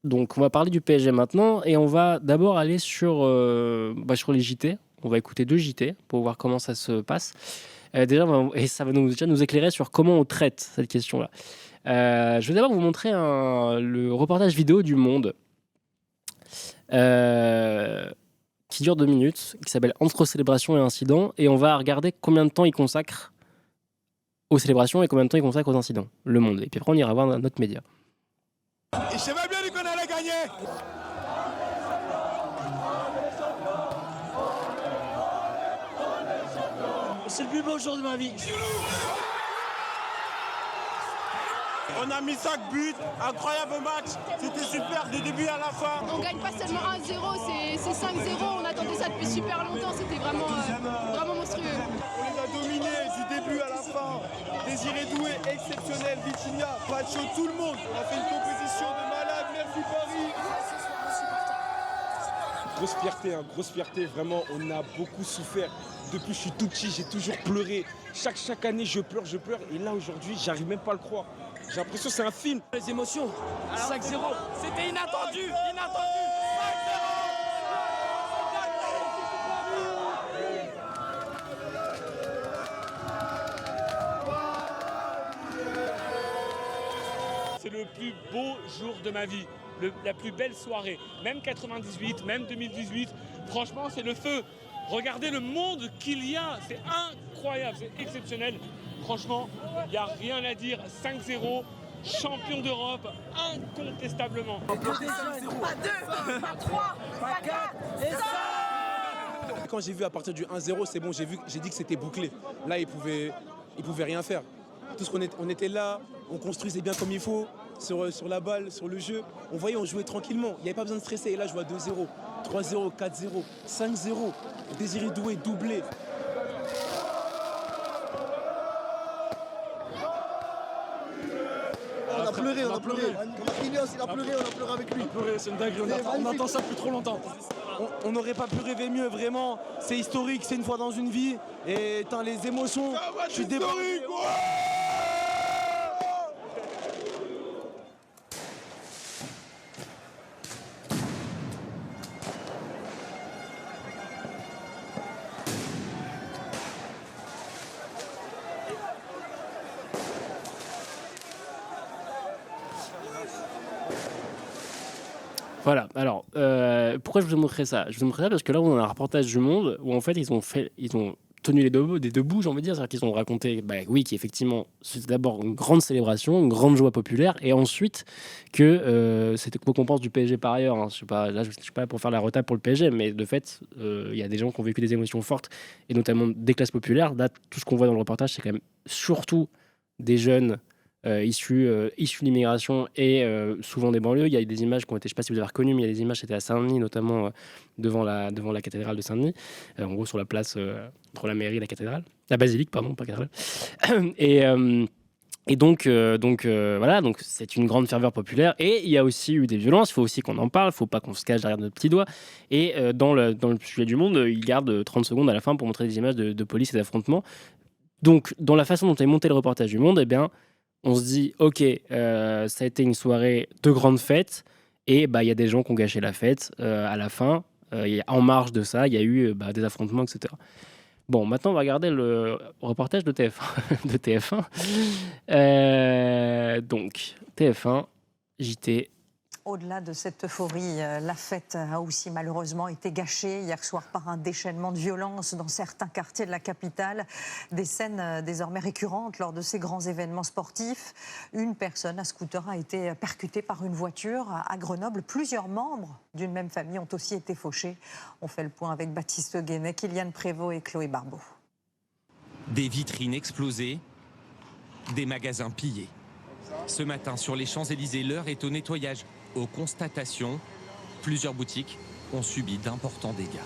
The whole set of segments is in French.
Donc, on va parler du PSG maintenant et on va d'abord aller sur les JT. On va écouter 2 JT pour voir comment ça se passe. Déjà, et ça va déjà nous éclairer sur comment on traite cette question-là. Je vais d'abord vous montrer le reportage vidéo du Monde qui dure 2 minutes, qui s'appelle Entre célébration et incident. Et on va regarder combien de temps il consacre aux célébrations et combien de temps il consacre aux incidents. Le Monde. Et puis après, on ira voir notre média. Et je savais bien qu'on allait gagner. C'est le plus beau jour de ma vie. On a mis 5 buts, incroyable match, c'était super du début à la fin. On gagne pas seulement 1-0, c'est 5-0, on attendait ça depuis super longtemps, c'était vraiment monstrueux. On les a dominés du début à la fin. Désiré Doué, exceptionnel, Vitinha, Pacho, tout le monde. On a fait une compétition de malade, merci Paris. Grosse fierté, vraiment, on a beaucoup souffert. Depuis que je suis tout petit, j'ai toujours pleuré. Chaque année, je pleure. Et là, aujourd'hui, j'arrive même pas à le croire. J'ai l'impression que c'est un film. Les émotions, 5-0. C'était inattendu. C'est le plus beau jour de ma vie, la plus belle soirée. Même 98, même 2018, franchement, c'est le feu. Regardez le monde qu'il y a, c'est incroyable, c'est exceptionnel. Franchement, il n'y a rien à dire. 5-0, champion d'Europe, incontestablement. Pas 2, pas 3, pas 4, et ça. Quand j'ai vu à partir du 1-0, c'est bon, j'ai dit que c'était bouclé. Là, il pouvait rien faire. Tout ce on était là, on construisait bien comme il faut, sur la balle, sur le jeu. On voyait, on jouait tranquillement. Il n'y avait pas besoin de stresser. Et là, je vois 2-0, 3-0, 4-0, 5-0. Désiré Doué, doublé. On a pleuré. Comme Marquinhos, il a pleuré, on a pleuré avec lui. C'est une dinguerie, on attend ça depuis trop longtemps. On n'aurait pas pu rêver mieux, vraiment. C'est historique, c'est une fois dans une vie. Et les émotions, je suis débordé. Voilà, alors, pourquoi je vous ai montré ça? Je vous ai montré ça parce que là, on a un reportage du Monde où en fait, ils ont tenu des deux bouts, j'ai envie de dire. C'est-à-dire qu'ils ont raconté, oui, qu'effectivement, c'était d'abord une grande célébration, une grande joie populaire, et ensuite que c'était quoi qu'on pense du PSG par ailleurs. Hein. Je suis pas là pour faire la retape pour le PSG, mais de fait, il y a des gens qui ont vécu des émotions fortes, et notamment des classes populaires. Là, tout ce qu'on voit dans le reportage, c'est quand même surtout des jeunes issus de l'immigration et souvent des banlieues. Il y a des images qui ont été, je ne sais pas si vous avez reconnu, mais il y a des images, c'était à Saint-Denis, notamment devant la cathédrale de Saint-Denis, en gros sur la place entre la mairie et la cathédrale, la basilique, pardon, pas cathédrale. Et donc voilà, donc c'est une grande ferveur populaire. Et il y a aussi eu des violences, il faut aussi qu'on en parle, il ne faut pas qu'on se cache derrière notre petit doigt. Et dans le sujet du Monde, il garde 30 secondes à la fin pour montrer des images de police et d'affrontements. Donc, dans la façon dont est monté le reportage du Monde, eh bien, on se dit, ok, ça a été une soirée de grande fête, et il y a des gens qui ont gâché la fête à la fin. En marge de ça, il y a eu des affrontements, etc. Bon, maintenant, on va regarder le reportage de TF1. Donc, TF1, JT. Au-delà de cette euphorie, la fête a aussi malheureusement été gâchée hier soir par un déchaînement de violence dans certains quartiers de la capitale. Des scènes désormais récurrentes lors de ces grands événements sportifs. Une personne à scooter a été percutée par une voiture à Grenoble. Plusieurs membres d'une même famille ont aussi été fauchés. On fait le point avec Baptiste Guénet, Kylian Prévost et Chloé Barbeau. Des vitrines explosées, des magasins pillés. Ce matin, sur les Champs-Élysées, l'heure est au nettoyage. Aux constatations, plusieurs boutiques ont subi d'importants dégâts.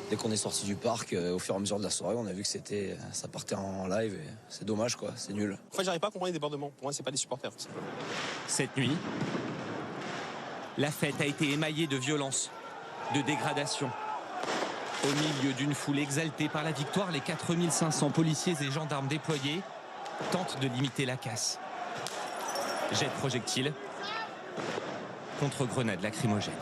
Dès qu'on est sorti du parc, au fur et à mesure de la soirée, on a vu que ça partait en live. Et c'est dommage, quoi. C'est nul. En fait, j'arrive pas à comprendre les débordements. Pour moi, c'est pas des supporters. Cette nuit, la fête a été émaillée de violence, de dégradation. Au milieu d'une foule exaltée par la victoire, les 4500 policiers et gendarmes déployés tentent de limiter la casse. Jet de projectiles, contre grenades lacrymogènes.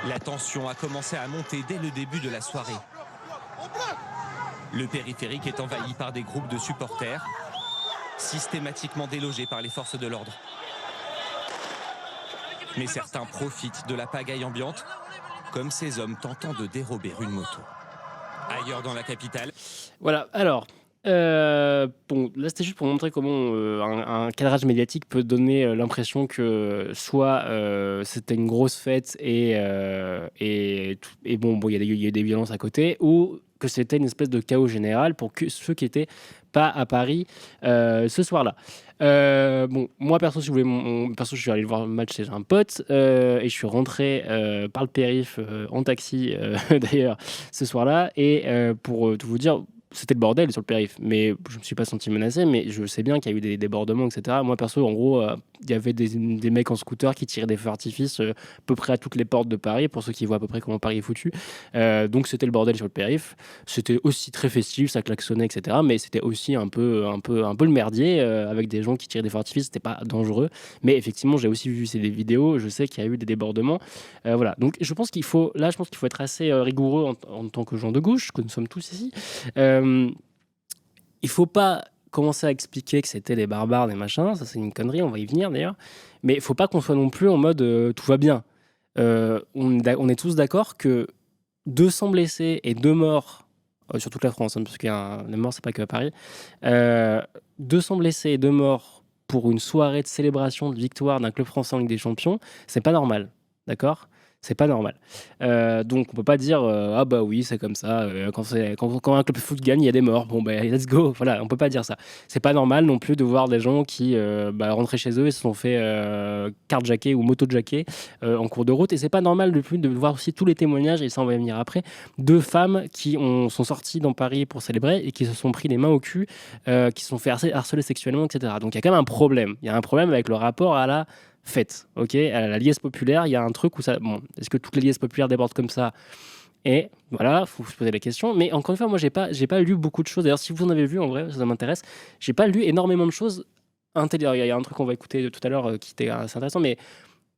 La tension a commencé à monter dès le début de la soirée. Le périphérique est envahi par des groupes de supporters, systématiquement délogés par les forces de l'ordre. Mais certains profitent de la pagaille ambiante, comme ces hommes tentant de dérober une moto. Ailleurs dans la capitale... Voilà, alors... bon, là c'était juste pour montrer comment un cadrage médiatique peut donner l'impression que soit c'était une grosse fête et bon, il y a des violences à côté, ou que c'était une espèce de chaos général pour que ceux qui étaient pas à Paris ce soir-là. Bon, moi perso, si vous voulez, perso, je suis allé voir le match chez un pote et je suis rentré par le périph en taxi d'ailleurs ce soir-là et pour tout vous dire, c'était le bordel sur le périph', mais je me suis pas senti menacé, mais je sais bien qu'il y a eu des débordements, etc. Moi perso, en gros, il y avait des mecs en scooter qui tiraient des feux d'artifice à peu près à toutes les portes de Paris, pour ceux qui voient à peu près comment Paris est foutu. Donc c'était le bordel sur le périph'. C'était aussi très festif, ça klaxonnait, etc. Mais c'était aussi un peu le merdier avec des gens qui tiraient des feux d'artifice. C'était pas dangereux, mais effectivement, j'ai aussi vu ces vidéos. Je sais qu'il y a eu des débordements. Voilà. Donc je pense qu'il faut être assez rigoureux en tant que gens de gauche, que nous sommes tous ici. Il faut pas commencer à expliquer que c'était des barbares, des machins, ça c'est une connerie, on va y venir d'ailleurs, mais il faut pas qu'on soit non plus en mode tout va bien. On est tous d'accord que 200 blessés et 2 morts sur toute la France, hein, parce que les morts c'est pas que à Paris, 200 blessés et 2 morts pour une soirée de célébration de victoire d'un club français en Ligue des Champions, c'est pas normal, d'accord ? C'est pas normal. Donc on peut pas dire ah bah oui c'est comme ça. Quand un club de foot gagne il y a des morts. Bon bah let's go. Voilà, on peut pas dire ça. C'est pas normal non plus de voir des gens qui rentraient chez eux et se sont fait carjacker ou moto-jacker en cours de route. Et c'est pas normal non plus de voir aussi tous les témoignages, et ça on va y venir après, de femmes qui sont sorties dans Paris pour célébrer et qui se sont pris les mains au cul, qui se sont fait harceler sexuellement, etc. Donc il y a quand même un problème. Il y a un problème avec le rapport à la fête, ok, à la liesse populaire. Il y a un truc où ça, bon, est-ce que toutes les liesses populaires débordent comme ça? Et voilà, faut se poser la question. Mais encore une fois, moi j'ai pas lu beaucoup de choses. D'ailleurs, si vous en avez vu, en vrai, ça m'intéresse. J'ai pas lu énormément de choses intelligentes. Il y a un truc qu'on va écouter tout à l'heure qui était assez intéressant, mais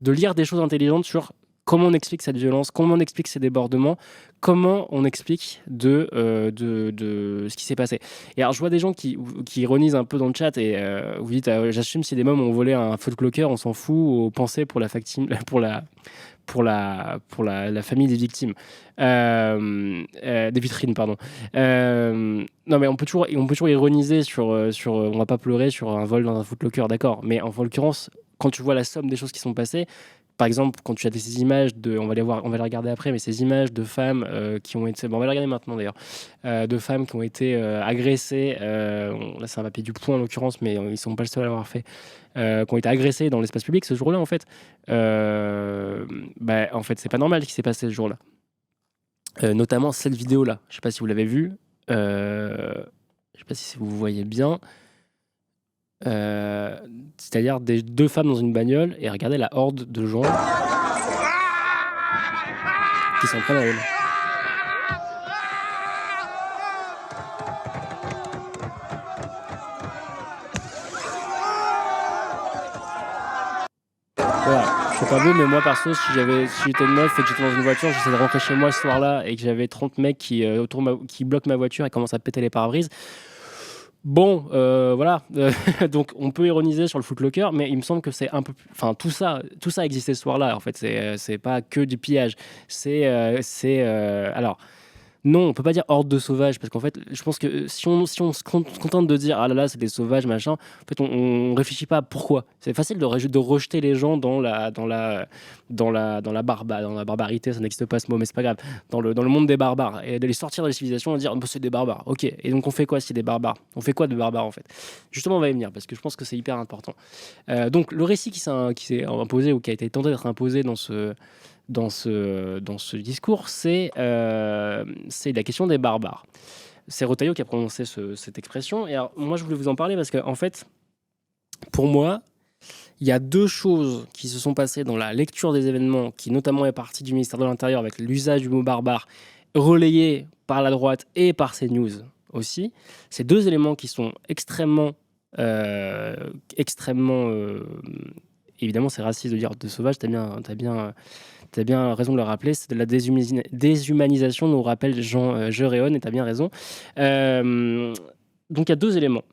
de lire des choses intelligentes sur comment on explique cette violence, comment on explique ces débordements, comment on explique de ce qui s'est passé. Et alors, je vois des gens qui ironisent un peu dans le chat et vous dites j'assume si des mômes ont volé un feu de cloqueur, on s'en fout, ou pensez pour la famille des victimes, des vitrines, pardon. Non, mais on peut toujours ironiser sur on va pas pleurer sur un vol dans un Foot Locker, d'accord, mais en l'occurrence, quand tu vois la somme des choses qui sont passées, par exemple, quand tu as ces images on va les regarder après, mais ces images de femmes qui ont été, on va les regarder maintenant d'ailleurs, de femmes qui ont été agressées, là c'est un papier du Point en l'occurrence, mais ils sont pas le seul à l'avoir fait, qui ont été agressées dans l'espace public ce jour-là en fait. En fait, c'est pas normal ce qui s'est passé ce jour-là. Notamment cette vidéo-là, je sais pas si vous l'avez vue, je sais pas si vous voyez bien. C'est-à-dire deux femmes dans une bagnole et regardez la horde de gens qui s'en prennent à elles. Voilà, je sais pas vous, mais moi perso, si j'étais une meuf et que j'étais dans une voiture, j'essaie de rentrer chez moi ce soir-là et que j'avais 30 mecs qui bloquent ma voiture et commencent à péter les pare-brises. Bon, voilà. Donc, on peut ironiser sur le Foot Locker, mais il me semble que c'est un peu... Enfin, tout ça existait ce soir-là, en fait. C'est pas que du pillage. Alors... Non, on peut pas dire horde de sauvages, parce qu'en fait, je pense que si on se contente de dire ah là là, c'est des sauvages, machin, en fait, on réfléchit pas à pourquoi. C'est facile de rejeter les gens dans la barbarité, ça n'existe pas ce mot, mais c'est pas grave, dans le monde des barbares, et de les sortir de la civilisation et dire c'est des barbares, ok. Et donc on fait quoi si c'est des barbares? On fait quoi de barbares en fait? Justement, on va y venir, parce que je pense que c'est hyper important. Donc le récit qui s'est imposé, ou qui a été tenté d'être imposé dans ce discours, c'est la question des barbares. C'est Retailleau qui a prononcé cette expression. Et alors, moi, je voulais vous en parler parce que, en fait, pour moi, il y a deux choses qui se sont passées dans la lecture des événements, qui notamment est partie du ministère de l'Intérieur avec l'usage du mot barbare, relayé par la droite et par CNews aussi. Ces deux éléments qui sont extrêmement évidemment, c'est raciste de dire de sauvage, t'as bien raison de le rappeler, c'est de la déshumanisation, nous rappelle Jean Geréon, et t'as bien raison. Donc il y a 2 éléments.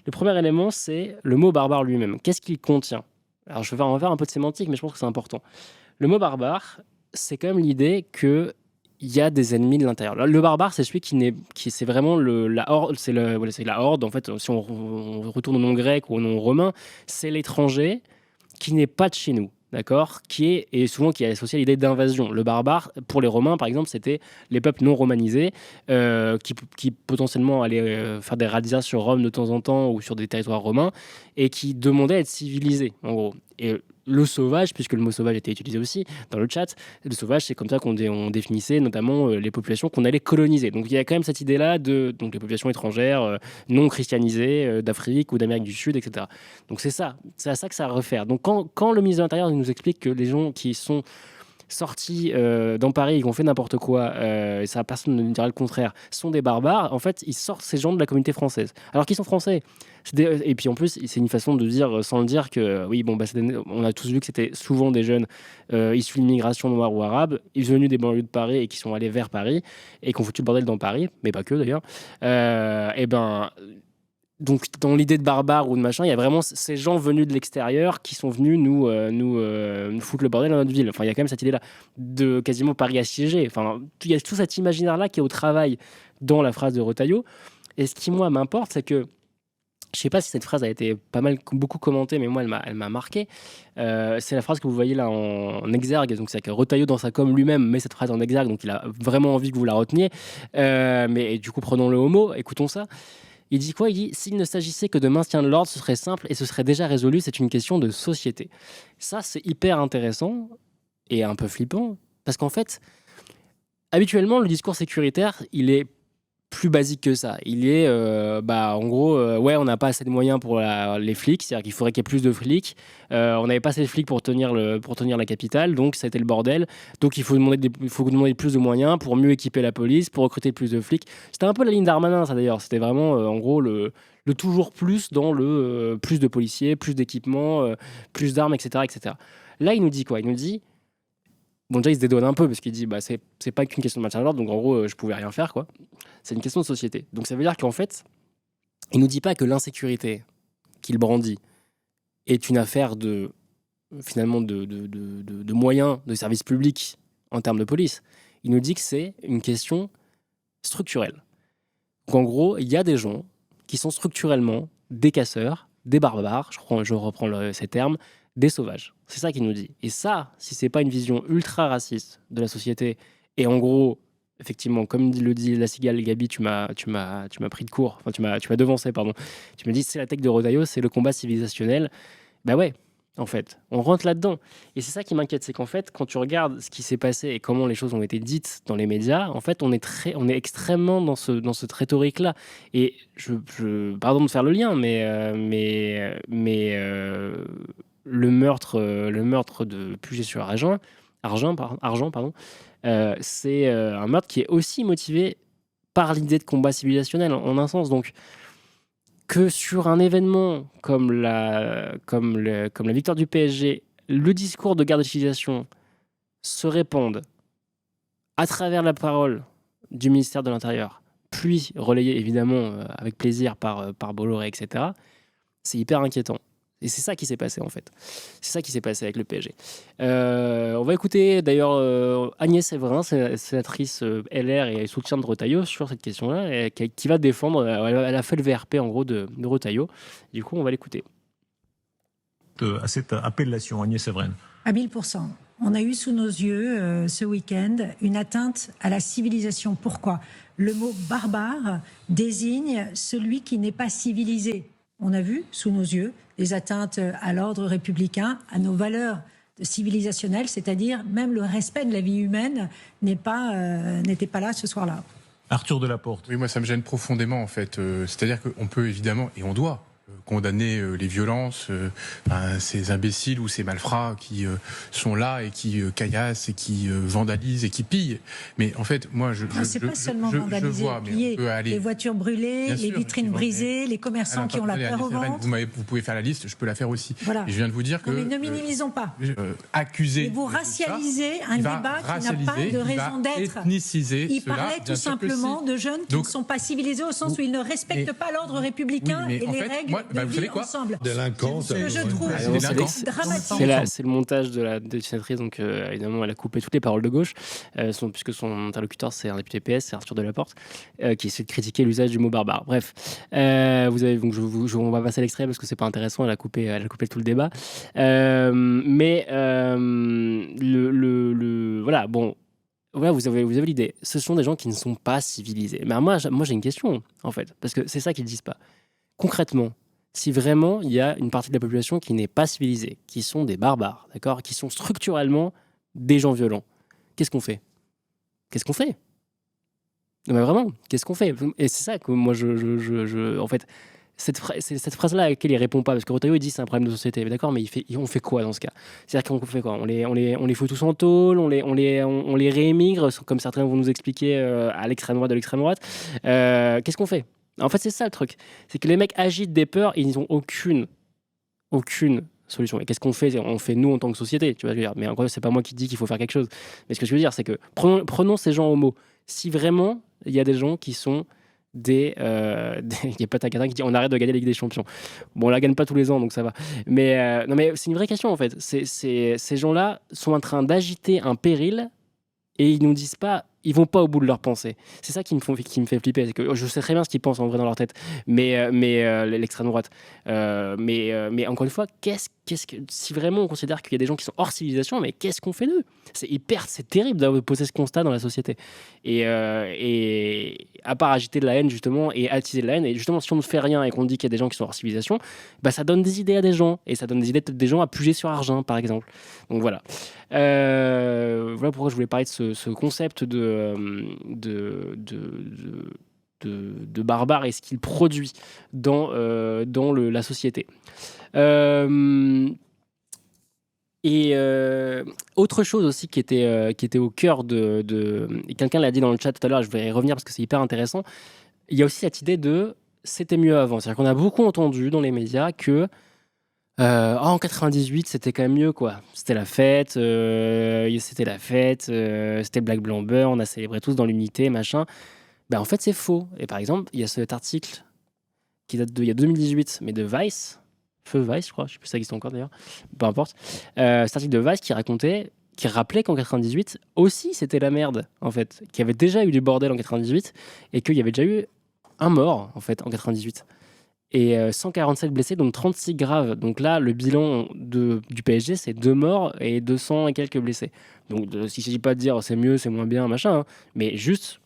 Le premier élément, c'est le mot barbare lui-même. Qu'est-ce qu'il contient ? Alors on va faire un peu de sémantique, mais je pense que c'est important. Le mot barbare, c'est quand même l'idée qu'il y a des ennemis de l'intérieur. Le barbare, c'est celui c'est vraiment la horde, c'est la horde. En fait, si on retourne au nom grec ou au nom romain, c'est l'étranger qui n'est pas de chez nous. D'accord, qui est associé à l'idée d'invasion. Le barbare, pour les Romains, par exemple, c'était les peuples non romanisés qui potentiellement allaient faire des razzias sur Rome de temps en temps ou sur des territoires romains et qui demandaient à être civilisés, en gros. Et le sauvage, puisque le mot sauvage était utilisé aussi dans le chat, le sauvage, c'est comme ça qu'on définissait notamment les populations qu'on allait coloniser. Donc il y a quand même cette idée-là de les populations étrangères non christianisées d'Afrique ou d'Amérique du Sud, etc. Donc c'est à ça que ça réfère. Donc quand le ministre de l'Intérieur nous explique que les gens qui sont sortis dans Paris et qui ont fait n'importe quoi, et ça personne ne dira le contraire, sont des barbares, en fait, ils sortent ces gens de la communauté française. Alors qu'ils sont français. Et puis en plus, c'est une façon de dire, sans le dire, que oui, on a tous vu que c'était souvent des jeunes issus de l'immigration noire ou arabe, ils sont venus des banlieues de Paris et qui sont allés vers Paris et qui ont foutu le bordel dans Paris, mais pas que d'ailleurs. Donc, dans l'idée de barbare ou de machin, il y a vraiment ces gens venus de l'extérieur qui sont venus nous foutre le bordel dans notre ville. Enfin, il y a quand même cette idée-là de quasiment Paris assiégé. Enfin, il y a tout cet imaginaire-là qui est au travail dans la phrase de Retailleau. Et ce qui, moi, m'importe, c'est que je ne sais pas si cette phrase a été beaucoup commentée, mais moi, elle m'a marqué. C'est la phrase que vous voyez là en exergue. Donc, c'est que Retailleau, dans sa com lui-même, met cette phrase en exergue. Donc, il a vraiment envie que vous la reteniez. Mais du coup, prenons-le au mot. Écoutons ça. Il dit quoi ? Il dit « S'il ne s'agissait que de maintien de l'ordre, ce serait simple et ce serait déjà résolu, c'est une question de société. » Ça, c'est hyper intéressant et un peu flippant, parce qu'en fait, habituellement, le discours sécuritaire, il est plus basique que ça. Il est, en gros, on n'a pas assez de moyens pour les flics, c'est-à-dire qu'il faudrait qu'il y ait plus de flics. On n'avait pas assez de flics pour tenir la capitale, donc ça a été le bordel. Donc il faut demander plus de moyens pour mieux équiper la police, pour recruter plus de flics. C'était un peu la ligne Darmanin, ça d'ailleurs. C'était vraiment, en gros, le toujours plus dans le plus de policiers, plus d'équipements, plus d'armes, etc., etc. Là, il nous dit quoi ? Il nous dit... Bon, déjà, il se dédouane un peu parce qu'il dit c'est pas qu'une question de maintien de l'ordre, donc en gros, je pouvais rien faire, quoi. C'est une question de société. Donc ça veut dire qu'en fait, il nous dit pas que l'insécurité qu'il brandit est une affaire de moyens de services publics en termes de police. Il nous dit que c'est une question structurelle. Donc en gros, il y a des gens qui sont structurellement des casseurs, des barbares, je reprends ces termes, des sauvages. C'est ça qu'il nous dit. Et ça, si c'est pas une vision ultra raciste de la société, et en gros, effectivement, comme le dit la cigale, Gabi, tu m'as pris de court, enfin tu m'as devancé, pardon. Tu me dis c'est la tech de Retailleau, c'est le combat civilisationnel. Bah ouais, en fait, on rentre là-dedans. Et c'est ça qui m'inquiète, c'est qu'en fait, quand tu regardes ce qui s'est passé et comment les choses ont été dites dans les médias, en fait, on est extrêmement dans cette rhétorique-là. Et pardon de faire le lien, mais le meurtre de Puget-sur-Argent, c'est un meurtre qui est aussi motivé par l'idée de combat civilisationnel en un sens. Donc, que sur un événement comme la victoire du PSG, le discours de guerre de civilisation se répande à travers la parole du ministère de l'Intérieur, puis relayé évidemment avec plaisir par Bolloré, etc., c'est hyper inquiétant. Et c'est ça qui s'est passé en fait. C'est ça qui s'est passé avec le PSG. On va écouter d'ailleurs Agnès Séverin, sénatrice LR et soutien de Retailleau sur cette question-là, et qui va défendre, elle a fait le VRP en gros de Retailleau. Du coup, on va l'écouter. À cette appellation, Agnès Séverin. À 1000%. On a eu sous nos yeux ce week-end une atteinte à la civilisation. Pourquoi ? Le mot barbare désigne celui qui n'est pas civilisé. On a vu sous nos yeux des atteintes à l'ordre républicain, à nos valeurs civilisationnelles, c'est-à-dire même le respect de la vie humaine n'était pas là ce soir-là. Arthur Delaporte. Oui, moi ça me gêne profondément en fait. C'est-à-dire qu'on peut évidemment, et on doit, condamner les violences, ces imbéciles ou ces malfrats qui sont là et qui caillassent et qui vandalisent et qui pillent. Mais en fait, moi, c'est pas seulement vandaliser, piller, les voitures brûlées, bien les sûr, vitrines brisées, les commerçants qui ont la peur au ventre. Vous pouvez faire la liste, je peux la faire aussi. Voilà. Et je viens de vous dire que... Non, mais ne minimisons pas. Accuser... Et vous racialisez un débat qui n'a pas de raison d'être. Il parlait tout simplement de jeunes qui ne sont pas civilisés au sens où ils ne respectent pas l'ordre républicain et les règles de vie ensemble. Délinquance. Ce que je trouve dramatique. C'est le montage de la sénatrice, donc évidemment elle a coupé toutes les paroles de gauche, puisque son interlocuteur c'est un député PS, c'est Arthur Delaporte, qui essaie de critiquer l'usage du mot barbare. Bref, vous avez, donc on va passer l'extrait parce que c'est pas intéressant, elle a coupé tout le débat. Voilà, bon. Ouais, vous avez l'idée. Ce sont des gens qui ne sont pas civilisés. Mais moi j'ai une question, en fait, parce que c'est ça qu'ils ne disent pas. Concrètement, si vraiment il y a une partie de la population qui n'est pas civilisée, qui sont des barbares, d'accord, qui sont structurellement des gens violents, qu'est-ce qu'on fait ? Non, mais vraiment, qu'est-ce qu'on fait ? Et c'est ça que moi, en fait, c'est cette phrase-là à laquelle il répond pas, parce que Retailleau il dit c'est un problème de société, mais d'accord, mais on fait quoi dans ce cas ? C'est-à-dire qu'on fait quoi ? On les fout tous en tôle, on les réémigre, comme certains vont nous expliquer à l'extrême droite de l'extrême droite. Qu'est-ce qu'on fait ? En fait, c'est ça le truc, c'est que les mecs agitent des peurs, ils n'ont aucune solution. Et qu'est-ce qu'on fait ? On fait nous en tant que société, tu vois, je veux dire. Mais encore, c'est pas moi qui dis qu'il faut faire quelque chose. Mais ce que je veux dire, c'est que prenons ces gens au mot. Si vraiment il y a des gens qui sont il y a pas Takatin qui dit on arrête de gagner la Ligue des Champions. Bon, on la gagne pas tous les ans, donc ça va. Mais non, mais c'est une vraie question en fait. Ces gens-là sont en train d'agiter un péril et ils nous disent pas, ils vont pas au bout de leur pensée. C'est ça qui me fait flipper. C'est que je sais très bien ce qu'ils pensent en vrai dans leur tête, mais l'extrême droite. Mais encore une fois, si vraiment on considère qu'il y a des gens qui sont hors civilisation, mais qu'est-ce qu'on fait d'eux ? C'est terrible d'avoir posé ce constat dans la société. Et à part agiter de la haine justement et attiser de la haine, et justement si on ne fait rien et qu'on dit qu'il y a des gens qui sont hors civilisation, bah ça donne des idées à des gens, et ça donne des idées peut-être des gens à puger sur Argent par exemple. Donc voilà. Voilà pourquoi je voulais parler de ce concept de barbare et ce qu'il produit dans la société. Autre chose aussi qui était au cœur et quelqu'un l'a dit dans le chat tout à l'heure, je vais y revenir parce que c'est hyper intéressant, il y a aussi cette idée de c'était mieux avant. C'est-à-dire qu'on a beaucoup entendu dans les médias que en 98 c'était quand même mieux quoi. C'était la fête, c'était Black Blanc Beurre, on a célébré tous dans l'unité, machin. En fait c'est faux. Et par exemple, il y a cet article qui date il y a 2018, mais de Vice, Feu Vice je crois, je sais plus si ça existe encore d'ailleurs, peu importe. Cet article de Vice qui rappelait qu'en 98 aussi c'était la merde en fait, qu'il y avait déjà eu du bordel en 98 et qu'il y avait déjà eu un mort en fait en 98. Et 147 blessés, donc 36 graves. Donc là, le bilan du PSG, c'est 2 morts et 200 et quelques blessés. Donc s'il ne s'agit pas de dire c'est mieux, c'est moins bien, machin, hein, mais juste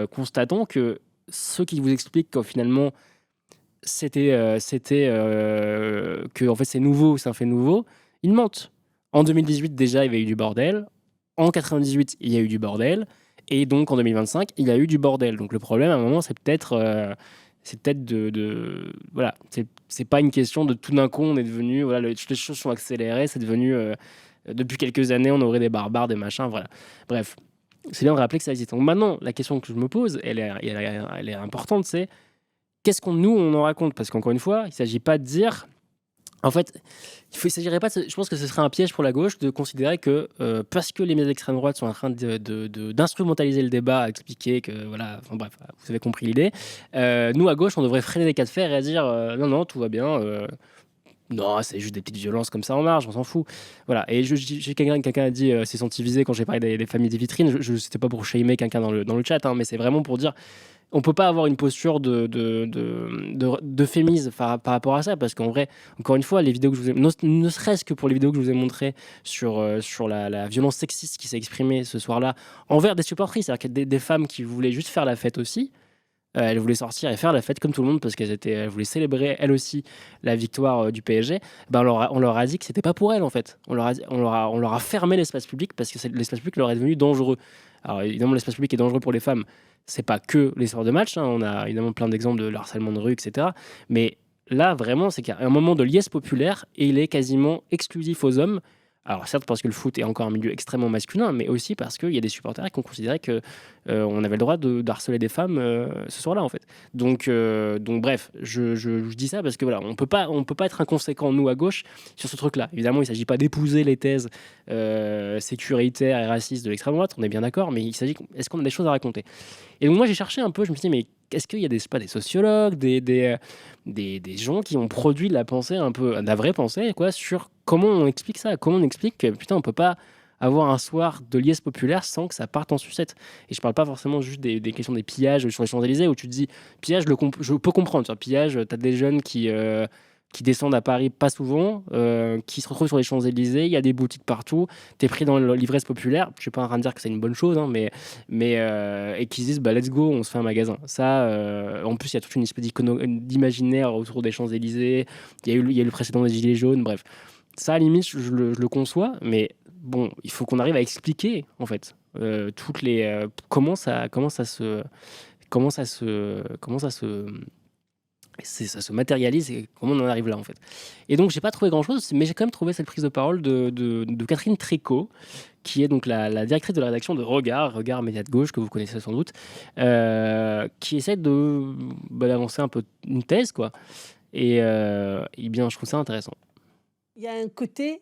constatons que ceux qui vous expliquent que finalement que en fait c'est nouveau, c'est un fait nouveau, ils mentent. En 2018 déjà, il y avait eu du bordel. En 98, il y a eu du bordel. Et donc en 2025, il y a eu du bordel. Donc le problème, à un moment, c'est peut-être voilà, c'est pas une question de tout d'un coup on est devenu, voilà, les choses sont accélérées, c'est devenu depuis quelques années on aurait des barbares, des machins, voilà. Bref, c'est bien de rappeler que ça existe. Donc maintenant, la question que je me pose, elle est importante, c'est qu'est-ce on en raconte ? Parce qu'encore une fois, il s'agit pas de dire, en fait, il s'agirait pas je pense que ce serait un piège pour la gauche de considérer que parce que les médias d'extrême droite sont en train d'instrumentaliser le débat, à expliquer que voilà, enfin bref, vous avez compris l'idée. Nous à gauche, on devrait freiner les cas de fer et à dire non, tout va bien. Non, c'est juste des petites violences comme ça en marge, on s'en fout. Voilà. Et j'ai quelqu'un a dit s'est senti visé quand j'ai parlé des familles des vitrines. C'était pas pour shamer quelqu'un dans le chat, hein, mais c'est vraiment pour dire. On peut pas avoir une posture d'euphémisme par rapport à ça, parce qu'en vrai, encore une fois, les vidéos que je vous ai, ne serait-ce que pour les vidéos que je vous ai montrées sur la violence sexiste qui s'est exprimée ce soir-là envers des supportrices, c'est-à-dire qu'il y a des femmes qui voulaient juste faire la fête aussi. Elles voulaient sortir et faire la fête comme tout le monde parce qu'elles voulaient célébrer elles aussi la victoire du PSG. On leur a dit que c'était pas pour elles en fait. On leur a fermé l'espace public parce que l'espace public leur est devenu dangereux. Alors évidemment, l'espace public est dangereux pour les femmes. C'est pas que les soirs de match, hein. On a évidemment plein d'exemples de harcèlement de rue, etc. Mais là, vraiment, c'est qu'il y a un moment de liesse populaire et il est quasiment exclusif aux hommes. Alors certes parce que le foot est encore un milieu extrêmement masculin, mais aussi parce qu'il y a des supporters qui ont considéré que on avait le droit de harceler des femmes ce soir-là en fait. Donc bref, je dis ça parce que voilà, on peut pas être inconséquent nous à gauche sur ce truc-là. Évidemment, il s'agit pas d'épouser les thèses sécuritaires et racistes de l'extrême droite, on est bien d'accord, mais il s'agit est-ce qu'on a des choses à raconter. Et donc moi j'ai cherché un peu, je me suis dit mais est-ce qu'il y a des sociologues, des gens qui ont produit de la pensée un peu, de la vraie pensée, quoi, sur comment on explique ça, comment on explique que putain, on peut pas avoir un soir de liesse populaire sans que ça parte en sucette. Et je parle pas forcément juste des questions des pillages sur les Champs-Élysées où tu te dis, pillage, je peux comprendre, sur pillage, t'as des jeunes qui descendent à Paris pas souvent, qui se retrouvent sur les Champs-Élysées, il y a des boutiques partout, t'es pris dans l'ivresse populaire, je suis pas en train de dire que c'est une bonne chose, hein, mais et qui se disent let's go, on se fait un magasin. Ça, en plus il y a toute une espèce d'imaginaire autour des Champs-Élysées, il y a eu le précédent des Gilets jaunes, bref. Ça, à la limite, je le conçois, mais bon, il faut qu'on arrive à expliquer en fait toutes les comment ça se matérialise et comment on en arrive là en fait. Et donc j'ai pas trouvé grand chose, mais j'ai quand même trouvé cette prise de parole de Catherine Tricot, qui est donc la directrice de la rédaction de Regard Média de Gauche, que vous connaissez sans doute, qui essaie d'avancer un peu une thèse quoi. Et bien je trouve ça intéressant. Il y a un côté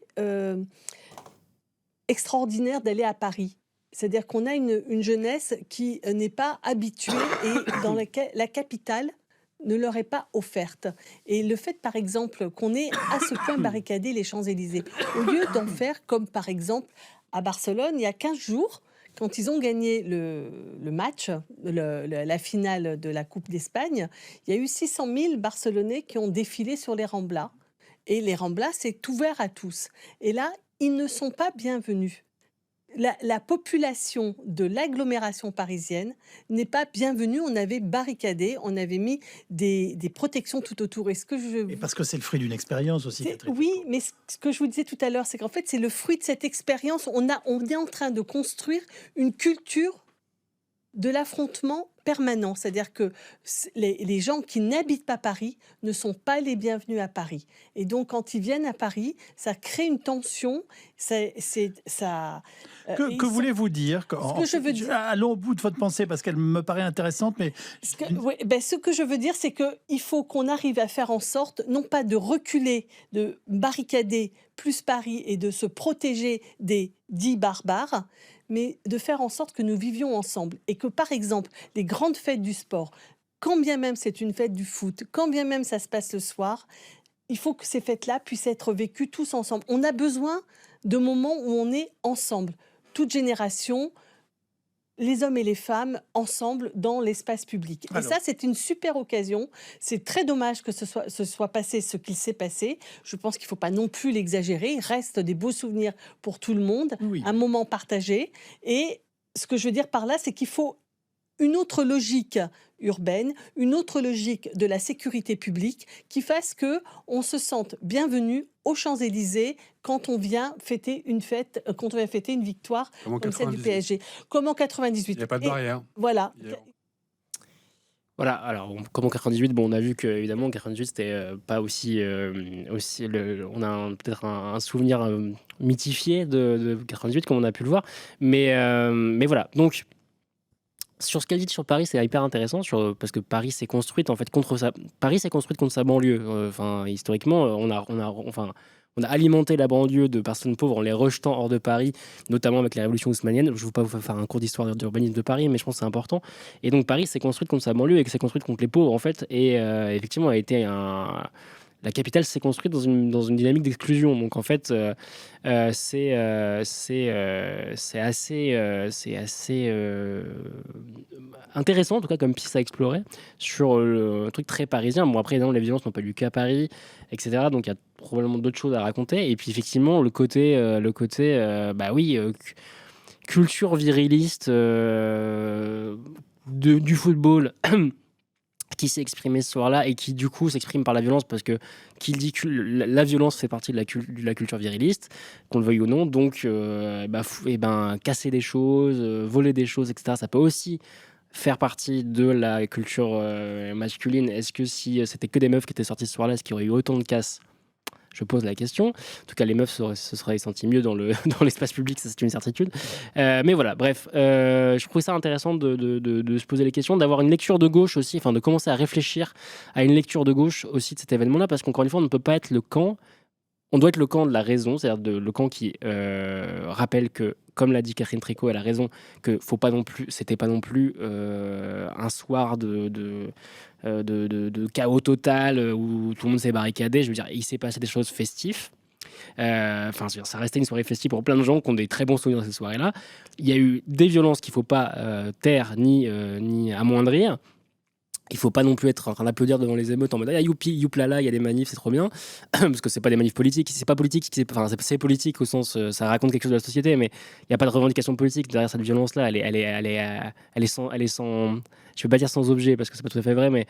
extraordinaire d'aller à Paris. C'est-à-dire qu'on a une jeunesse qui n'est pas habituée et dans laquelle la capitale ne leur est pas offerte. Et le fait, par exemple, qu'on ait à ce point barricadé les Champs-Élysées, au lieu d'en faire comme, par exemple, à Barcelone, il y a 15 jours, quand ils ont gagné le match, la finale de la Coupe d'Espagne, il y a eu 600 000 Barcelonais qui ont défilé sur les Ramblas. Et les Ramblas, c'est ouvert à tous. Et là, ils ne sont pas bienvenus. La population de l'agglomération parisienne n'est pas bienvenue. On avait barricadé, on avait mis des protections tout autour. Et parce que c'est le fruit d'une expérience aussi, Catherine. Oui, mais ce que je vous disais tout à l'heure, c'est qu'en fait, c'est le fruit de cette expérience. On est en train de construire une culture de l'affrontement permanent. C'est-à-dire que les gens qui n'habitent pas Paris ne sont pas les bienvenus à Paris. Et donc, quand ils viennent à Paris, ça crée une tension. Que voulez-vous dire Allons au bout de votre pensée, parce qu'elle me paraît intéressante. Mais ce que je veux dire, c'est qu'il faut qu'on arrive à faire en sorte, non pas de reculer, de barricader plus Paris et de se protéger des dits barbares, mais de faire en sorte que nous vivions ensemble et que, par exemple, les grandes fêtes du sport, quand bien même c'est une fête du foot, quand bien même ça se passe le soir, il faut que ces fêtes-là puissent être vécues tous ensemble. On a besoin de moments où on est ensemble, toute génération, les hommes et les femmes, ensemble dans l'espace public. Et ça, c'est une super occasion. C'est très dommage que ce soit passé ce qu'il s'est passé. Je pense qu'il ne faut pas non plus l'exagérer. Il reste des beaux souvenirs pour tout le monde, un moment partagé. Et ce que je veux dire par là, c'est qu'il faut une autre logique urbaine, une autre logique de la sécurité publique qui fasse qu'on se sente bienvenu aux Champs-Élysées quand on vient fêter une victoire comme celle du PSG. Comme en 98. Il n'y a pas de barrière. Voilà. Voilà, alors comme en 98, on a vu que évidemment en 98 c'était pas aussi on a peut-être un souvenir mythifié de 98 comme on a pu le voir, mais voilà. Donc sur ce qu'elle dit sur Paris, c'est hyper intéressant parce que Paris s'est construite en fait contre sa banlieue. Historiquement, on a alimenté la banlieue de personnes pauvres en les rejetant hors de Paris, notamment avec la révolution haussmannienne. Je ne veux pas vous faire un cours d'histoire d'urbanisme de Paris, mais je pense que c'est important. Et donc Paris s'est construite contre sa banlieue et s'est construite contre les pauvres en fait. Et effectivement, la capitale s'est construite dans une dynamique d'exclusion. Donc en fait, c'est assez intéressant en tout cas comme piste à explorer sur le truc très parisien. Bon après, évidemment, les violences n'ont pas lieu qu'à Paris, etc. Donc il y a probablement d'autres choses à raconter. Et puis effectivement, le côté culture viriliste du football. Qui s'est exprimé ce soir-là et qui du coup s'exprime par la violence parce que qu'il dit que la violence fait partie de la culture viriliste, qu'on le veuille ou non, donc casser des choses, voler des choses, etc. Ça peut aussi faire partie de la culture masculine, est-ce que si c'était que des meufs qui étaient sorties ce soir-là, est-ce qu'il y aurait eu autant de casse ? Je pose la question. En tout cas, les meufs se seraient senties mieux dans l'espace public, ça c'est une certitude. Mais voilà, bref, je trouvais ça intéressant de se poser les questions, d'avoir une lecture de gauche aussi, enfin de commencer à réfléchir à une lecture de gauche aussi de cet événement-là, parce qu'encore une fois, on ne peut pas être le camp. On doit être le camp de la raison, c'est-à-dire le camp qui rappelle que, comme l'a dit Catherine Tricot, elle a raison, que c'était pas non plus un soir de chaos total où tout le monde s'est barricadé. Je veux dire, il s'est passé des choses festives. Ça restait une soirée festive pour plein de gens qui ont des très bons souvenirs de cette soirée-là. Il y a eu des violences qu'il ne faut pas taire ni amoindrir. Il faut pas non plus être en train d'applaudir devant les émeutes en mode youpi, youplala, il y a des manifs, c'est trop bien. Parce que c'est pas des manifs politiques, c'est pas politique, c'est politique au sens, ça raconte quelque chose de la société, mais il n'y a pas de revendication politique derrière cette violence-là. Elle est sans, je vais pas dire sans objet parce que c'est pas tout à fait vrai, mais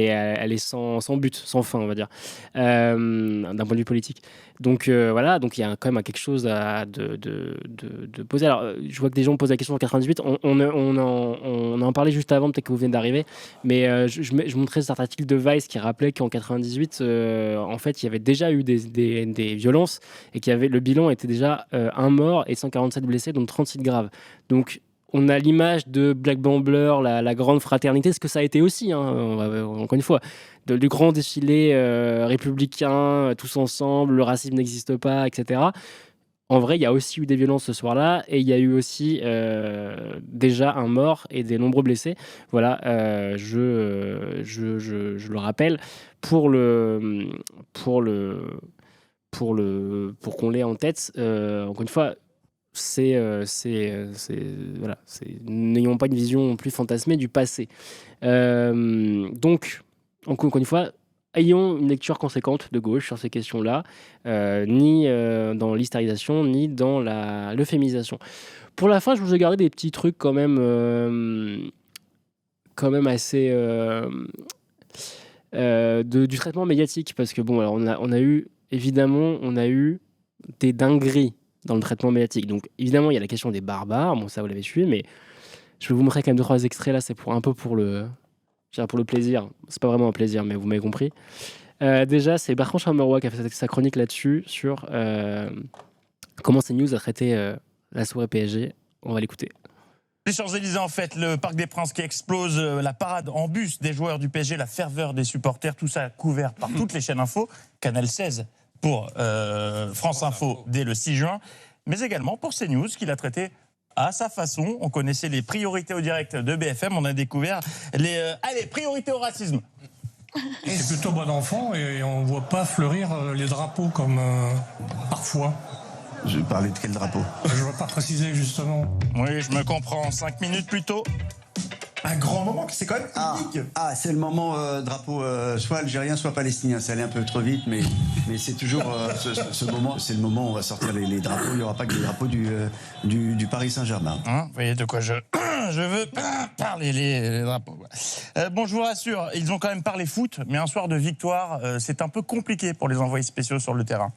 elle est sans but, sans fin, on va dire, d'un point de vue politique. Donc voilà, donc il y a quand même quelque chose de poser. Alors, je vois que des gens posent la question en 98. On en parlait juste avant, peut-être que vous venez d'arriver, mais je montrais cet article de Vice qui rappelait qu'en 98, en fait, il y avait déjà eu des violences et le bilan était déjà 1 mort et 147 blessés, dont 36 graves. Donc on a l'image de Black Bambler, la grande fraternité, ce que ça a été aussi, hein, encore une fois, du grand défilé républicain, tous ensemble, le racisme n'existe pas, etc. En vrai, il y a aussi eu des violences ce soir-là, et il y a eu aussi déjà 1 mort et des nombreux blessés. Voilà, je le rappelle, pour qu'on l'ait en tête, encore une fois, n'ayons pas une vision plus fantasmée du passé. Donc, encore une fois, ayons une lecture conséquente de gauche sur ces questions-là, ni dans l'hystérisation, ni dans l'euphémisation. Pour la fin, je vous ai gardé des petits trucs quand même assez du traitement médiatique, parce que bon, alors on a eu des dingueries dans le traitement médiatique. Donc évidemment, il y a la question des barbares, bon ça vous l'avez suivi, mais je vais vous montrer quand même 2-3 extraits là, c'est pour le plaisir. C'est pas vraiment un plaisir, mais vous m'avez compris. Déjà, c'est Bertrand Chameroy qui a fait sa chronique là-dessus, sur comment CNews a traité la soirée PSG. On va l'écouter. Les Champs-Élysées, en fait, le Parc des Princes qui explose, la parade en bus des joueurs du PSG, la ferveur des supporters, tout ça couvert par toutes les chaînes info, Canal 16 pour France Info dès le 6 juin, mais également pour CNews, qui l'a traité à sa façon. On connaissait les priorités au direct de BFM, on a découvert les priorités au racisme. C'est plutôt bon enfant et on ne voit pas fleurir les drapeaux comme parfois. Je parlais de quel drapeau? Je ne veux pas préciser justement. Oui, je me comprends. 5 minutes plus tôt. Un grand moment, c'est quand même unique. C'est le moment drapeau soit algérien, soit palestinien. Ça allait un peu trop vite, mais c'est toujours ce moment. C'est le moment où on va sortir les drapeaux. Il n'y aura pas que les drapeaux du Paris Saint-Germain. Vous voyez de quoi je veux parler, les drapeaux. Bon, je vous rassure, ils ont quand même parlé foot, mais un soir de victoire, c'est un peu compliqué pour les envoyés spéciaux sur le terrain.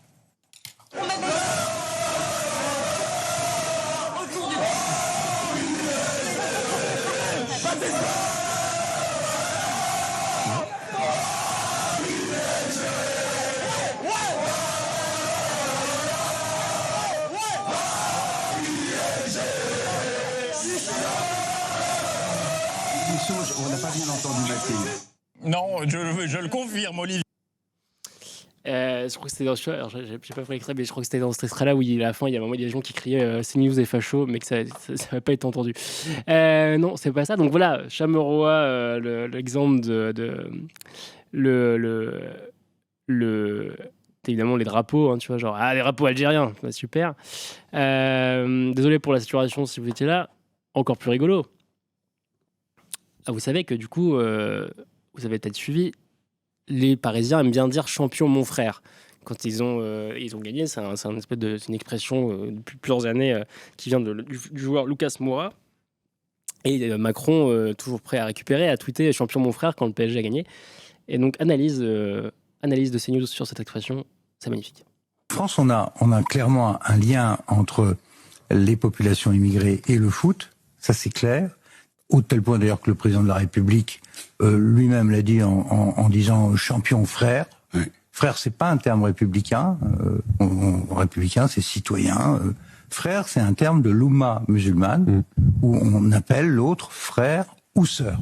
On n'a pas bien entendu Mathilde. Non, je le confirme, Olivier. Je crois que c'était dans j'ai pas fait l'extrait, mais je crois que c'était dans cet extrait-là où à la fin, il y a des gens qui criaient CNews est facho, mais que ça n'avait pas été entendu. Non, c'est pas ça. Donc voilà, Chameroy, l'exemple évidemment les drapeaux, hein, tu vois, genre les drapeaux algériens, super. Désolé pour la saturation si vous étiez là. Encore plus rigolo. Vous savez que du coup, vous avez peut-être suivi, les Parisiens aiment bien dire champion mon frère. Quand ils ont gagné, c'est une expression depuis plusieurs années qui vient du joueur Lucas Moura. Et Macron, toujours prêt à récupérer, a tweeté champion mon frère quand le PSG a gagné. Et donc analyse de CNews sur cette expression, c'est magnifique. En France, on a clairement un lien entre les populations immigrées et le foot, ça c'est clair. au tel point d'ailleurs que le président de la République lui-même l'a dit en disant champion frère. Oui. Frère, c'est pas un terme républicain. Républicain, c'est citoyen. Frère, c'est un terme de l'oumma musulmane où on appelle l'autre frère ou sœur.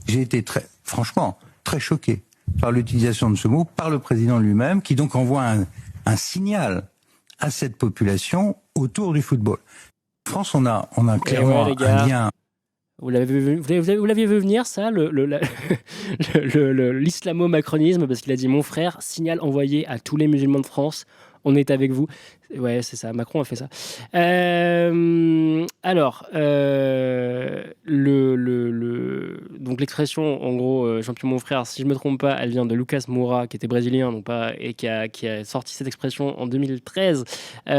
J'ai été franchement très choqué par l'utilisation de ce mot par le président lui-même, qui donc envoie un signal à cette population autour du football. En France, on a clairement un lien. Vous l'aviez vu venir, ça, l'islamo-macronisme, parce qu'il a dit « Mon frère, signal envoyé à tous les musulmans de France, on est avec vous ». Ouais, c'est ça, Macron a fait ça. Donc l'expression, en gros, champion mon frère, si je ne me trompe pas, elle vient de Lucas Moura, qui était brésilien, donc et qui a sorti cette expression en 2013, parce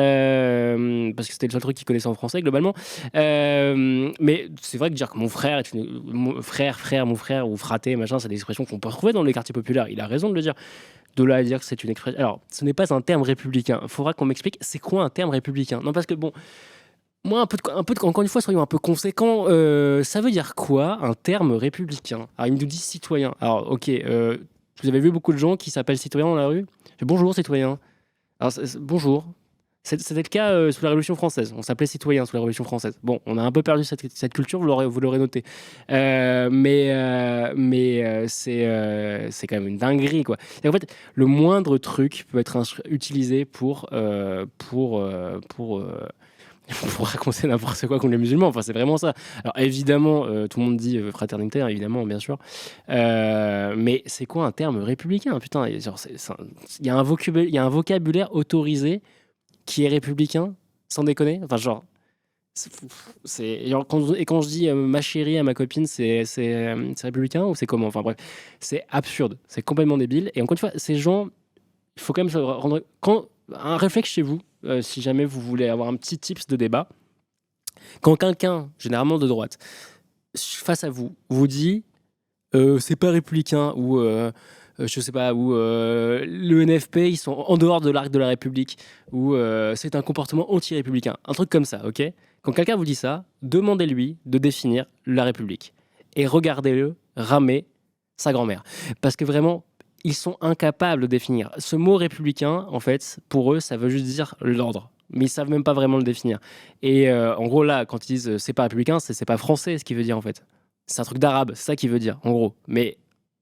que c'était le seul truc qu'il connaissait en français, globalement. Mais c'est vrai que dire que mon frère est mon frère, ou fraté, machin, c'est des expressions qu'on peut retrouver dans les quartiers populaires. Il a raison de le dire. De là à dire que c'est une expression... Alors, ce n'est pas un terme républicain. Il faudra qu'on m'explique c'est quoi un terme républicain. Non, parce que bon, moi, encore une fois, soyons un peu conséquents. Ça veut dire quoi, un terme républicain? Alors, il me dit citoyen. Alors, ok, vous avez vu beaucoup de gens qui s'appellent citoyens dans la rue? Bonjour, citoyen. Alors, bonjour. C'était le cas sous la Révolution française. On s'appelait citoyen sous la Révolution française. Bon, on a un peu perdu cette culture, vous l'aurez noté. Mais c'est quand même une dinguerie, quoi. Et en fait, le moindre truc peut être utilisé pour raconter n'importe quoi contre les musulmans. Enfin, c'est vraiment ça. Alors, évidemment, tout le monde dit fraternité, hein, évidemment, bien sûr. Mais c'est quoi un terme républicain? Putain, il y a un vocabulaire autorisé qui est républicain, sans déconner. Enfin, genre, quand je dis ma chérie à ma copine, c'est républicain ou c'est comment? Enfin bref, c'est absurde, c'est complètement débile. Et encore une fois, ces gens, il faut quand même se rendre... un réflexe chez vous, si jamais vous voulez avoir un petit tips de débat. Quand quelqu'un, généralement de droite, face à vous, vous dit c'est pas républicain ou... je sais pas, où le NFP, ils sont en dehors de l'arc de la République, où c'est un comportement anti-républicain. Un truc comme ça, ok? Quand quelqu'un vous dit ça, demandez-lui de définir la République. Et regardez-le ramer sa grand-mère. Parce que vraiment, ils sont incapables de définir. Ce mot républicain, en fait, pour eux, ça veut juste dire l'ordre. Mais ils savent même pas vraiment le définir. Et en gros, là, quand ils disent c'est pas républicain, c'est pas français ce qu'il veut dire, en fait. C'est un truc d'arabe, c'est ça qu'il veut dire, en gros. Mais,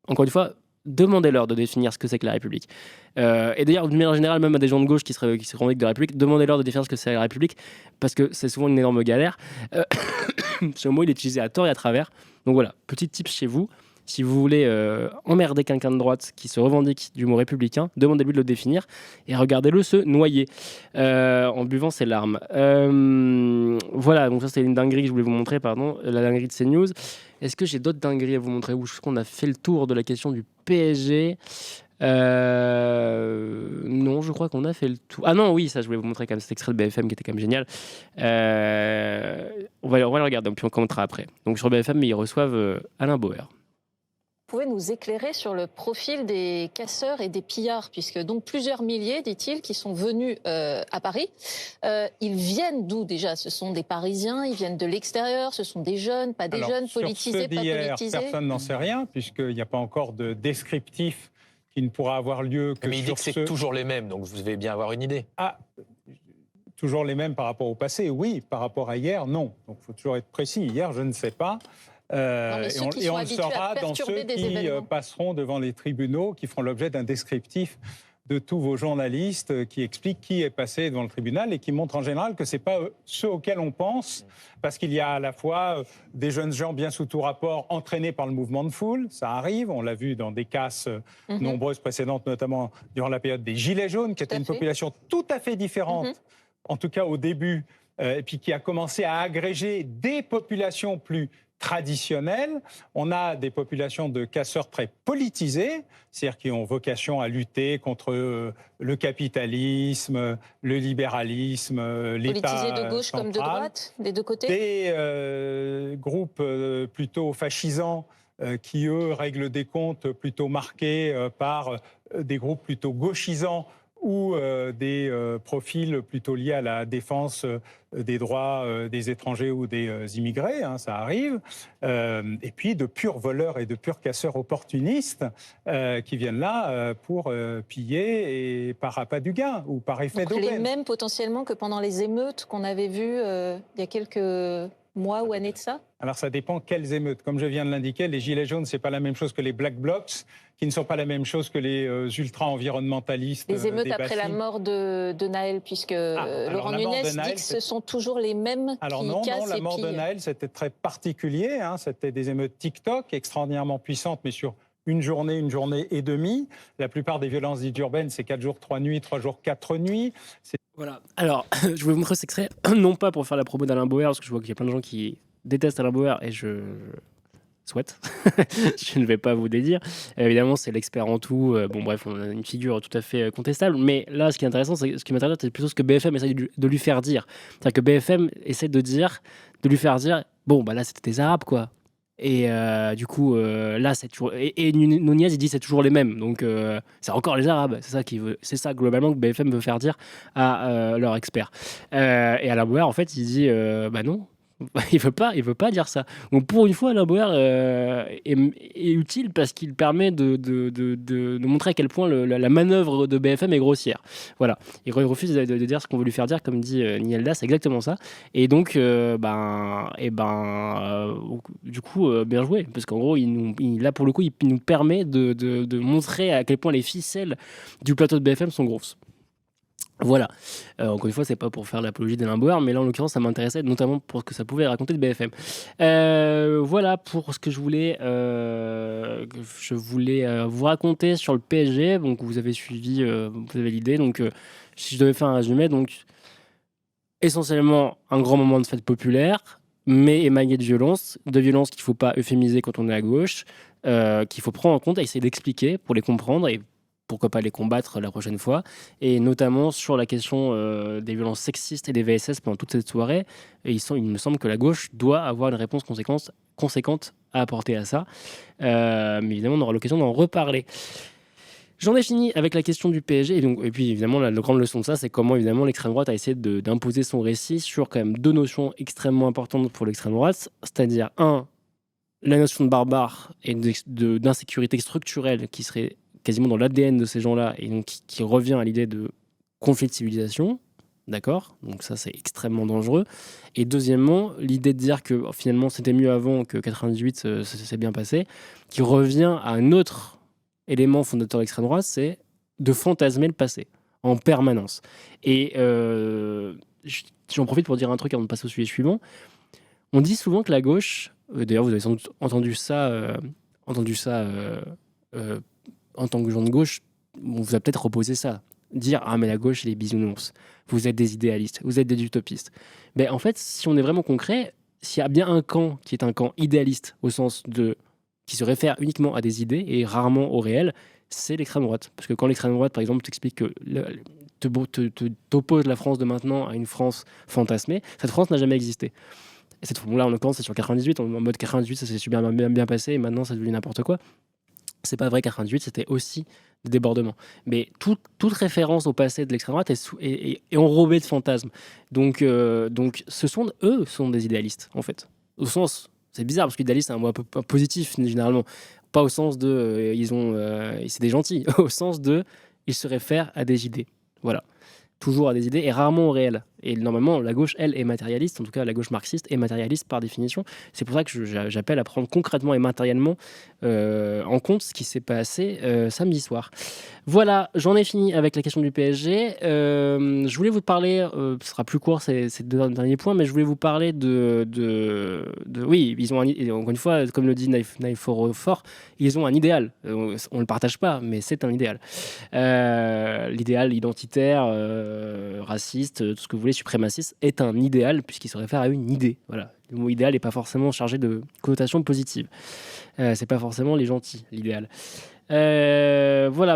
encore une fois, demandez-leur de définir ce que c'est que la République. Et d'ailleurs, de manière générale, même à des gens de gauche qui se revendiquent de la République, demandez-leur de définir ce que c'est la République, parce que c'est souvent une énorme galère. Ce mot, il est utilisé à tort et à travers. Donc voilà, petit tip chez vous. Si vous voulez emmerder quelqu'un de droite qui se revendique du mot républicain, demandez-lui de le définir et regardez-le se noyer en buvant ses larmes. Voilà, donc ça c'était une dinguerie que je voulais vous montrer, pardon, la dinguerie de CNews. Est-ce que j'ai d'autres dingueries à vous montrer? Ou je pense qu'on a fait le tour de la question du PSG. Non, je crois qu'on a fait le tour. Ah non, oui, ça je voulais vous montrer quand même cet extrait de BFM qui était quand même génial. On va le regarder, puis on commentera après. Donc sur BFM, ils reçoivent Alain Bauer. Vous pouvez nous éclairer sur le profil des casseurs et des pillards, puisque donc plusieurs milliers, dit-il, qui sont venus à Paris. Ils viennent d'où déjà? Ce sont des Parisiens, ils viennent de l'extérieur, ce sont des jeunes, pas des jeunes, politisés, pas politisés? Personne n'en sait rien, puisqu'il n'y a pas encore de descriptif qui ne pourra avoir lieu que mais il dit que c'est toujours les mêmes, donc vous devez bien avoir une idée. Ah, toujours les mêmes par rapport au passé, oui. Par rapport à hier, non. Donc il faut toujours être précis. Hier, je ne sais pas. Non, et on le saura dans ceux qui passeront devant les tribunaux, qui feront l'objet d'un descriptif de tous vos journalistes qui expliquent qui est passé devant le tribunal et qui montrent en général que ce n'est pas ceux auxquels on pense, parce qu'il y a à la fois des jeunes gens bien sous tout rapport entraînés par le mouvement de foule, ça arrive, on l'a vu dans des casses nombreuses précédentes, notamment durant la période des Gilets jaunes, qui était une population tout à fait différente, en tout cas au début, et puis qui a commencé à agréger des populations plus traditionnelles. On a des populations de casseurs très politisés, c'est-à-dire qui ont vocation à lutter contre le capitalisme, le libéralisme, l'État politisés de gauche comme de droite, des deux côtés. Des groupes plutôt fascisants qui, eux, règlent des comptes plutôt marqués par des groupes plutôt gauchisants ou des profils plutôt liés à la défense des droits des étrangers ou des immigrés, hein, ça arrive, et puis de purs voleurs et de purs casseurs opportunistes qui viennent là pour piller et par appât du gain ou par effet d'aubaine. Les mêmes potentiellement que pendant les émeutes qu'on avait vues il y a quelques mois ou années de ça? Alors ça dépend quelles émeutes. Comme je viens de l'indiquer, les Gilets jaunes, c'est pas la même chose que les Black Blocs, qui ne sont pas la même chose que les ultra-environnementalistes. Les émeutes après la mort de Naël, puisque Laurent Nunez dit que ce sont toujours les mêmes qui cassent et pillent. Alors non, la mort de Naël, c'était très particulier. Hein, c'était des émeutes TikTok extraordinairement puissantes, mais sur une journée et demie. La plupart des violences dites urbaines, c'est 4 jours, 3 nuits, 3 jours, 4 nuits. Voilà. Alors, je vais vous montrer cet extrait, non pas pour faire la promo d'Alain Bauer, parce que je vois qu'il y a plein de gens qui détestent Alain Bauer, et je souhaite. Je ne vais pas vous dédire. Évidemment, c'est l'expert en tout. Bon, bref, on a une figure tout à fait contestable. Mais là, ce qui m'intéresse, c'est plutôt ce que BFM essaie de lui faire dire. C'est-à-dire que BFM essaie de lui faire dire, bon, bah là, c'était des Arabes, quoi. Et du coup, là, c'est toujours. Et Nunez, il dit c'est toujours les mêmes. Donc, c'est encore les Arabes. C'est ça globalement que BFM veut faire dire à leur expert. Et Alain Bauer, en fait, il dit bah non. Il veut pas dire ça. Donc pour une fois, Alain Bauer est utile parce qu'il permet de montrer à quel point la manœuvre de BFM est grossière. Voilà. Il refuse de dire ce qu'on veut lui faire dire, comme dit Nielda, c'est exactement ça. Et donc, du coup, bien joué, parce qu'en gros, là pour le coup, il nous permet de montrer à quel point les ficelles du plateau de BFM sont grosses. Voilà. Encore une fois, c'est pas pour faire l'apologie d'Alain Bauer, mais là en l'occurrence, ça m'intéressait notamment pour ce que ça pouvait raconter de BFM. Voilà pour ce que je voulais vous raconter sur le PSG. Donc vous avez suivi, vous avez l'idée. Donc si je devais faire un résumé, donc essentiellement un grand moment de fête populaire, mais émaillé de violence qu'il ne faut pas euphémiser quand on est à gauche, qu'il faut prendre en compte et essayer d'expliquer pour les comprendre et pourquoi pas les combattre la prochaine fois, et notamment sur la question des violences sexistes et des VSS pendant toute cette soirée. Et il me semble que la gauche doit avoir une réponse conséquente à apporter à ça. Mais évidemment, on aura l'occasion d'en reparler. J'en ai fini avec la question du PSG. Et puis évidemment, la grande leçon de ça, c'est comment évidemment l'extrême droite a essayé d'imposer son récit sur quand même deux notions extrêmement importantes pour l'extrême droite, c'est-à-dire la notion de barbare et d'insécurité structurelle qui serait quasiment dans l'ADN de ces gens-là, et donc qui revient à l'idée de conflit de civilisation, d'accord ? Donc ça, c'est extrêmement dangereux. Et deuxièmement, l'idée de dire que finalement, c'était mieux avant, que 98, ça s'est bien passé, qui revient à un autre élément fondateur de l'extrême droite, c'est de fantasmer le passé, en permanence. Et j'en profite pour dire un truc avant de passer au sujet suivant. On dit souvent que la gauche, d'ailleurs vous avez sans doute entendu ça en tant que gens de gauche, on vous a peut-être reposé ça. Dire « Ah, mais la gauche, c'est les bisounours. Vous êtes des idéalistes. Vous êtes des utopistes. » Mais en fait, si on est vraiment concret, s'il y a bien un camp qui est un camp idéaliste, au sens qui se réfère uniquement à des idées et rarement au réel, c'est l'extrême droite. Parce que quand l'extrême droite, par exemple, t'explique que t'oppose la France de maintenant à une France fantasmée, cette France n'a jamais existé. Et cette fois-là, en l'occurrence, c'est sur 98. En mode 98, ça s'est super bien passé, et maintenant, ça devient n'importe quoi. C'est pas vrai, 98, c'était aussi des débordements. Mais toute référence au passé de l'extrême droite est enrobée de fantasmes. Donc eux sont des idéalistes, en fait. Au sens, c'est bizarre, parce qu'idéaliste, c'est un mot un peu positif, généralement. Pas au sens de c'est des gentils, au sens de ils se réfèrent à des idées. Voilà. Toujours à des idées et rarement au réel. Et normalement, la gauche, elle, est matérialiste. En tout cas, la gauche marxiste est matérialiste par définition. C'est pour ça que j'appelle à prendre concrètement et matériellement en compte ce qui s'est passé samedi soir. Voilà, j'en ai fini avec la question du PSG. Je voulais vous parler, ce sera plus court, c'est deux derniers points, mais je voulais vous parler oui, ils ont encore une fois, comme le dit Naïf Fort, ils ont un idéal. On ne le partage pas, mais c'est un idéal. L'idéal identitaire, raciste, tout ce que vous voulez, suprémaciste, est un idéal puisqu'il se réfère à une idée. Voilà. Le mot idéal n'est pas forcément chargé de connotations positives. C'est pas forcément les gentils, l'idéal. Voilà.